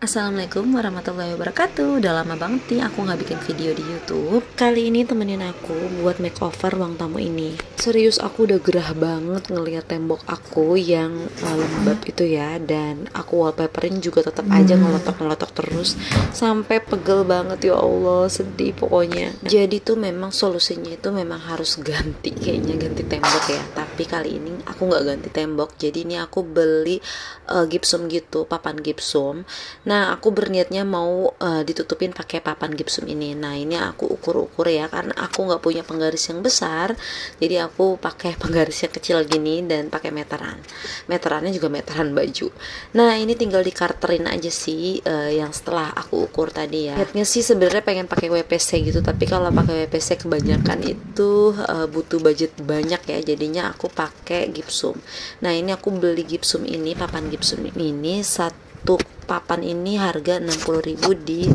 Assalamualaikum warahmatullahi wabarakatuh. Udah lama banget nih aku gak bikin video di YouTube. Kali ini temenin aku buat makeover ruang tamu ini. Serius aku udah gerah banget ngeliat tembok aku yang lembab itu ya. Dan aku wallpaperin juga tetap aja ngelotok-ngelotok terus sampai pegel banget, ya Allah, sedih pokoknya. Jadi tuh memang solusinya itu memang harus ganti, kayaknya ganti tembok ya. Tapi kali ini aku gak ganti tembok. Jadi ini aku beli gipsum gitu, papan gipsum. Nah, aku berniatnya mau ditutupin pakai papan gipsum ini. Nah, ini aku ukur-ukur ya, karena aku nggak punya penggaris yang besar, jadi aku pakai penggaris yang kecil gini dan pakai meteran. Meterannya juga meteran baju. Nah, ini tinggal dikarterin aja sih, yang setelah aku ukur tadi ya. Niatnya sih sebenarnya pengen pakai WPC gitu, tapi kalau pakai WPC kebanyakan itu butuh budget banyak ya, jadinya aku pakai gipsum. Nah, ini aku beli gipsum ini, papan gipsum ini satu papan ini harga 60.000 di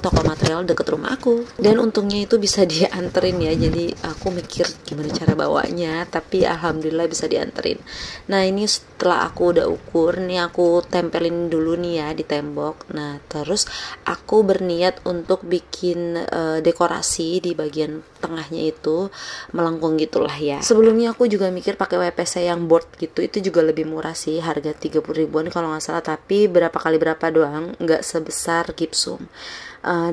toko material deket rumah aku. Dan untungnya itu bisa dianterin ya, jadi aku mikir gimana cara bawanya, tapi alhamdulillah bisa dianterin. Nah, ini setelah aku udah ukur nih, aku tempelin dulu nih ya di tembok. Nah, terus aku berniat untuk bikin dekorasi di bagian tengahnya itu melengkung gitulah ya. Sebelumnya aku juga mikir pakai WPC yang board gitu, itu juga lebih murah sih, harga 30 ribuan kalau nggak salah, tapi berapa kali berapa doang, nggak sebesar gipsum.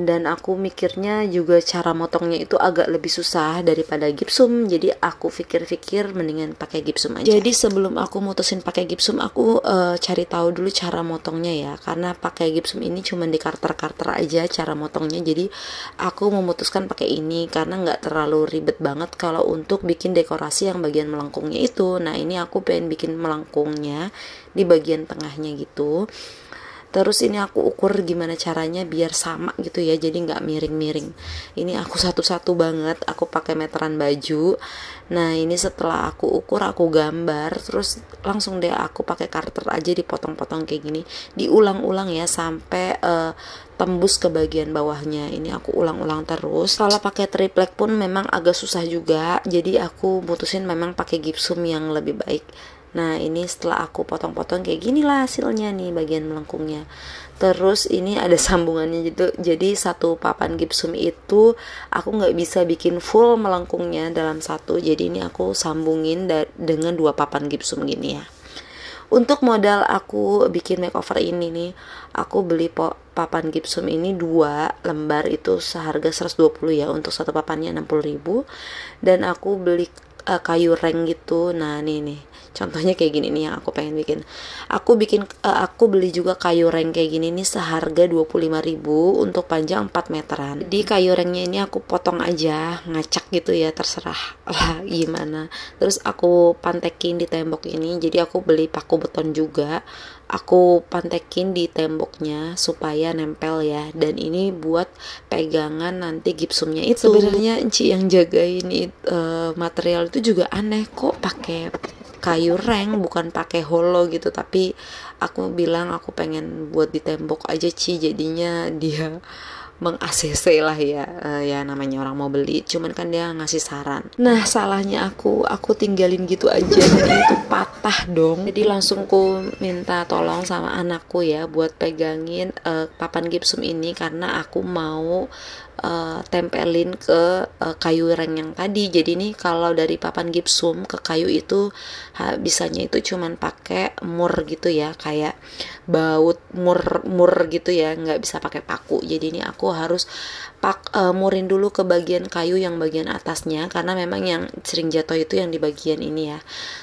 Dan aku mikirnya juga cara motongnya itu agak lebih susah daripada gipsum, jadi aku pikir-pikir mendingan pakai gipsum aja. Jadi sebelum aku mutusin pakai gipsum, aku cari tahu dulu cara motongnya ya, karena pakai gipsum ini cuma di karter-karter aja cara motongnya. Jadi aku memutuskan pakai ini karena nggak terlalu ribet banget kalau untuk bikin dekorasi yang bagian melengkungnya itu. Nah, ini aku pengen bikin melengkungnya di bagian tengahnya gitu. Terus ini aku ukur gimana caranya biar sama gitu ya, jadi nggak miring-miring. Ini aku satu-satu banget, aku pakai meteran baju. Nah, ini setelah aku ukur, aku gambar, terus langsung deh aku pakai karter aja dipotong-potong kayak gini. Diulang-ulang ya sampai tembus ke bagian bawahnya. Ini aku ulang-ulang terus. Kalau pakai triplek pun memang agak susah juga, jadi aku mutusin memang pakai gipsum yang lebih baik. Nah, ini setelah aku potong-potong kayak gini lah hasilnya nih bagian melengkungnya. Terus ini ada sambungannya gitu. Jadi satu papan gipsum itu aku nggak bisa bikin full melengkungnya dalam satu. Jadi ini aku sambungin dengan dua papan gipsum gini ya. Untuk modal aku bikin makeover ini nih, aku beli papan gipsum ini 2 lembar itu seharga 120 ya, untuk satu papannya 60.000. Dan aku beli kayu reng gitu. Nah, nih contohnya kayak gini nih yang aku pengen bikin. Aku beli juga kayu reng kayak gini nih seharga 25.000 untuk panjang 4 meteran. Di kayu rengnya ini aku potong aja, ngacak gitu ya, terserah lah gimana. Terus aku pantekin di tembok ini. Jadi aku beli paku beton juga, aku pantekin di temboknya supaya nempel ya. Dan ini buat pegangan nanti gipsumnya itu. Sebenarnya Enci yang jagain material itu juga aneh, kok pakai kayu reng bukan pakai holo gitu. Tapi aku bilang aku pengen buat di tembok aja Ci, jadinya dia meng-ACC lah ya. Ya namanya orang mau beli, cuman kan dia ngasih saran. Nah, salahnya aku tinggalin gitu aja dan itu patah dong. Jadi langsung ku minta tolong sama anakku ya buat pegangin papan gipsum ini, karena aku mau tempelin ke kayu reng yang tadi. Jadi nih kalau dari papan gipsum ke kayu itu bisanya itu cuman pakai mur gitu ya, kayak baut mur gitu ya, nggak bisa pakai paku. Jadi ini aku harus murin dulu ke bagian kayu yang bagian atasnya, karena memang yang sering jatuh itu yang di bagian ini ya.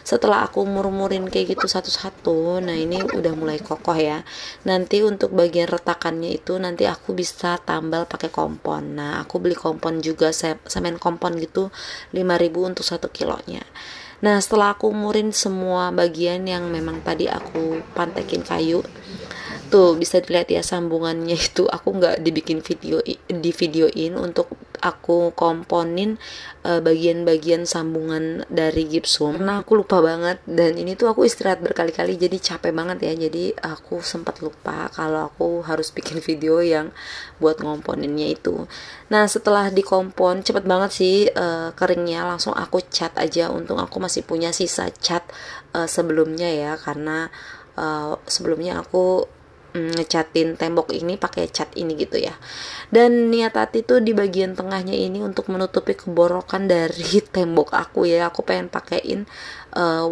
Setelah aku mur-murin kayak gitu satu-satu, nah ini udah mulai kokoh ya. Nanti untuk bagian retakannya itu nanti aku bisa tambal pakai kompon. Nah, aku beli kompon juga, semen kompon gitu 5.000 untuk 1 kilonya. Nah, setelah aku murin semua bagian yang memang tadi aku pantekin kayu, tuh bisa dilihat ya sambungannya itu aku nggak di videoin untuk aku komponin bagian-bagian sambungan dari gipsum karena aku lupa banget. Dan ini tuh aku istirahat berkali-kali jadi capek banget ya, jadi aku sempat lupa kalau aku harus bikin video yang buat ngomponinnya itu. Nah, setelah dikompon cepet banget sih keringnya, langsung aku cat aja. Untung aku masih punya sisa cat sebelumnya ya, karena sebelumnya aku ngecatin tembok ini pakai cat ini gitu ya. Dan niat hati tuh di bagian tengahnya ini untuk menutupi keborokan dari tembok aku ya. Aku pengen pakein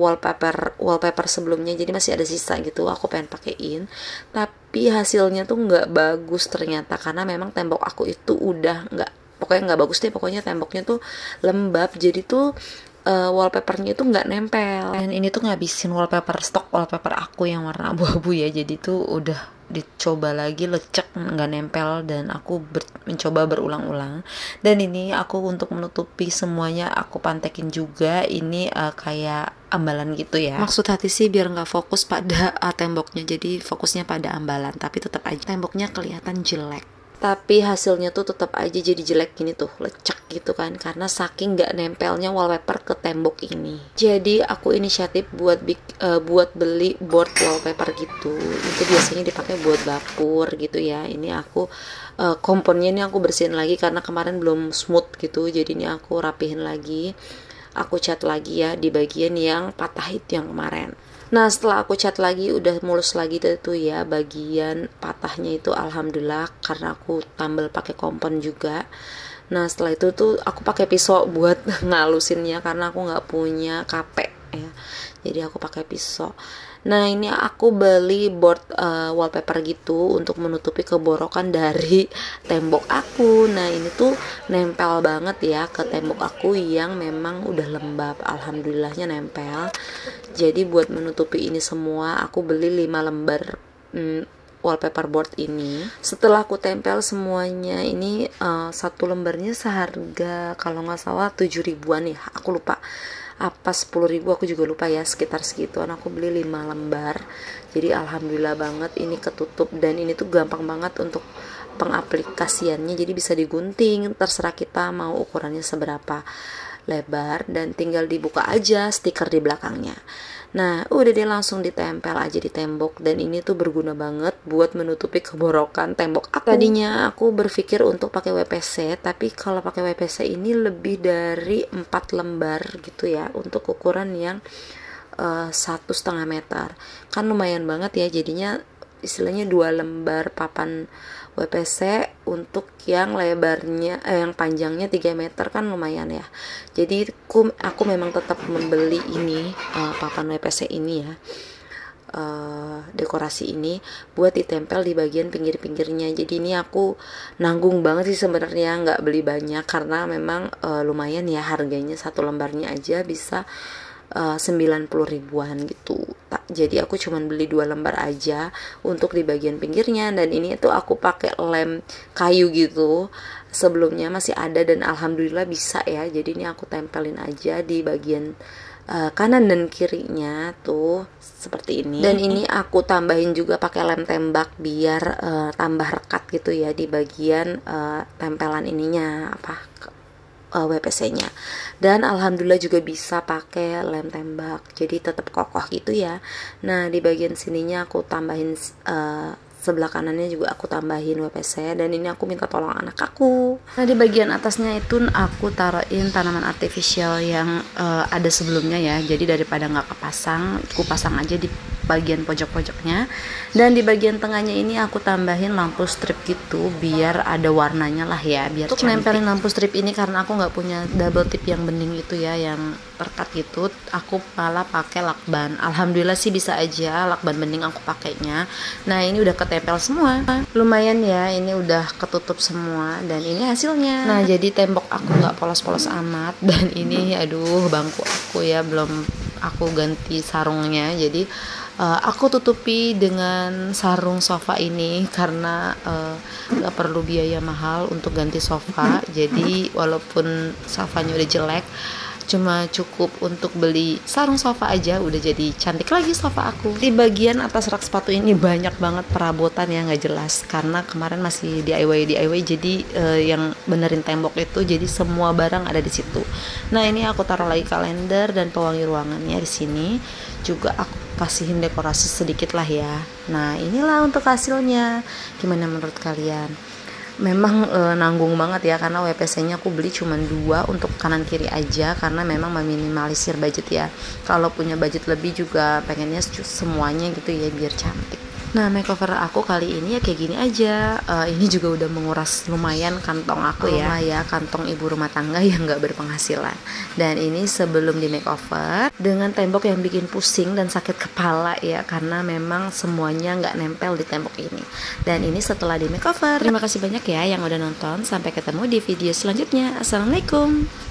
wallpaper sebelumnya, jadi masih ada sisa gitu, aku pengen pakein. Tapi hasilnya tuh nggak bagus ternyata, karena memang tembok aku itu udah pokoknya nggak bagus deh. Pokoknya temboknya tuh lembab, jadi tuh wallpapernya itu nggak nempel. Dan ini tuh ngabisin stok wallpaper aku yang warna abu-abu ya, jadi tuh udah dicoba lagi lecek, nggak nempel, dan aku mencoba berulang-ulang. Dan ini aku untuk menutupi semuanya aku pantekin juga ini kayak ambalan gitu ya. Maksud hati sih biar nggak fokus pada temboknya, jadi fokusnya pada ambalan, tapi tetap aja temboknya kelihatan jelek. Tapi hasilnya tuh tetap aja jadi jelek gini tuh, lecek gitu kan, karena saking nggak nempelnya wallpaper ke tembok ini. Jadi aku inisiatif buat beli board wallpaper gitu. Itu biasanya dipakai buat dapur gitu ya. Ini aku komponnya ini aku bersihin lagi karena kemarin belum smooth gitu, jadi ini aku rapihin lagi. Aku cat lagi ya di bagian yang patah itu yang kemarin. Nah setelah aku cat lagi udah mulus lagi tuh ya bagian patahnya itu, alhamdulillah, karena aku tambal pakai kompon juga. Nah setelah itu tuh aku pakai pisau buat ngalusinnya karena aku nggak punya kapek ya, jadi aku pakai pisau. Nah ini aku beli board wallpaper gitu untuk menutupi keborokan dari tembok aku. Nah ini tuh nempel banget ya ke tembok aku yang memang udah lembab, alhamdulillahnya nempel. Jadi buat menutupi ini semua aku beli 5 lembar wallpaper board ini. Setelah aku tempel semuanya ini, satu lembarnya seharga kalau nggak salah 7 ribuan ya, aku lupa apa 10 ribu, aku juga lupa ya, sekitar segituan. Aku beli 5 lembar, jadi alhamdulillah banget ini ketutup. Dan ini tuh gampang banget untuk pengaplikasiannya, jadi bisa digunting, terserah kita mau ukurannya seberapa lebar, dan tinggal dibuka aja stiker di belakangnya. Nah udah deh, langsung ditempel aja di tembok. Dan ini tuh berguna banget buat menutupi keborokan tembok aku. Tadinya aku berpikir untuk pakai WPC, tapi kalau pakai WPC ini lebih dari 4 lembar gitu ya, untuk ukuran yang 1,5 meter, kan lumayan banget ya. Jadinya istilahnya 2 lembar papan WPC untuk yang lebarnya yang panjangnya 3 meter, kan lumayan ya. Jadi aku memang tetap membeli ini papan WPC ini ya, dekorasi ini buat ditempel di bagian pinggir-pinggirnya. Jadi ini aku nanggung banget sih sebenarnya, nggak beli banyak karena memang lumayan ya harganya, satu lembarnya aja bisa 90 ribuan gitu. Jadi aku cuman beli 2 lembar aja untuk di bagian pinggirnya. Dan ini tuh aku pakai lem kayu gitu, sebelumnya masih ada, dan alhamdulillah bisa ya. Jadi ini aku tempelin aja di bagian kanan dan kirinya tuh seperti ini. Dan ini aku tambahin juga pakai lem tembak biar tambah rekat gitu ya di bagian tempelan ininya WPC-nya. Dan alhamdulillah juga bisa pakai lem tembak, jadi tetap kokoh gitu ya. Nah di bagian sininya aku tambahin sebelah kanannya juga aku tambahin WPC, dan ini aku minta tolong anak aku. Nah di bagian atasnya itu aku taruhin tanaman artifisial yang ada sebelumnya ya, jadi daripada nggak kepasang, aku pasang aja di bagian pojok-pojoknya. Dan di bagian tengahnya ini aku tambahin lampu strip gitu biar ada warnanya lah ya, biar untuk nempelin lampu strip ini, karena aku nggak punya double tip yang bening itu ya, yang perkat gitu, aku malah pakai lakban. Alhamdulillah sih bisa aja lakban bening aku pakainya. Nah ini udah ketempel semua, lumayan ya, ini udah ketutup semua. Dan ini hasilnya. Nah jadi tembok aku nggak polos-polos amat. Dan ini aduh bangku aku ya, belum aku ganti sarungnya, jadi aku tutupi dengan sarung sofa ini karena gak perlu biaya mahal untuk ganti sofa. Jadi walaupun sofanya udah jelek, cuma cukup untuk beli sarung sofa aja udah jadi cantik lagi sofa aku. Di bagian atas rak sepatu ini banyak banget perabotan yang gak jelas, karena kemarin masih DIY jadi yang benerin tembok itu, jadi semua barang ada di situ. Nah ini aku taruh lagi kalender dan pewangi ruangannya di sini. Juga aku kasihin dekorasi sedikit lah ya. Nah inilah untuk hasilnya. Gimana menurut kalian? Memang nanggung banget ya, karena WPC-nya aku beli cuma 2 untuk kanan kiri aja, karena memang meminimalisir budget ya. Kalau punya budget lebih juga pengennya semuanya gitu ya biar cantik. Nah, makeover aku kali ini ya kayak gini aja. Ini juga udah menguras lumayan kantong aku ya, kantong ibu rumah tangga yang nggak berpenghasilan. Dan ini sebelum di makeover dengan tembok yang bikin pusing dan sakit kepala ya, karena memang semuanya nggak nempel di tembok ini. Dan ini setelah di makeover. Terima kasih banyak ya yang udah nonton. Sampai ketemu di video selanjutnya. Assalamualaikum.